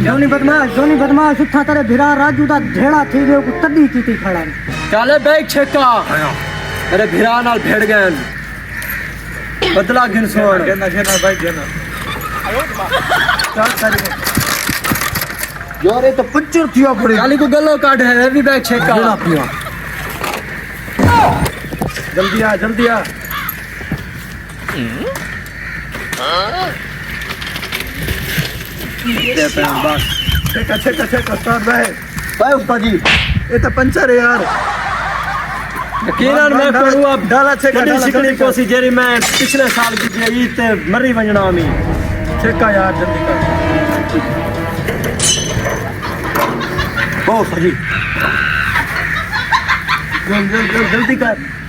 Downey बदमाश उठा तेरे भिरा राजू दा ढेड़ा थी गयो को तड़ी कीती खड़ा चले बैग छेका अरे भिरा नाल भेड़ गए बदला गिन सोण घेना भाई घेना चल सारी यार ये तो पिक्चर थिया पड़ी काली को गलो काट है भी बैग छेका जल्दी आ बस छेका स्टार्ट भाई उस्ताद जी ये तो पंचर है यार यकीनन मैं पढ़ू अब डाला छेका शिकली कोसी जेरी मैं पिछले साल की थी ते मरी वंजना मी छेका यार जल्दी कर ओ सही जल्दी कर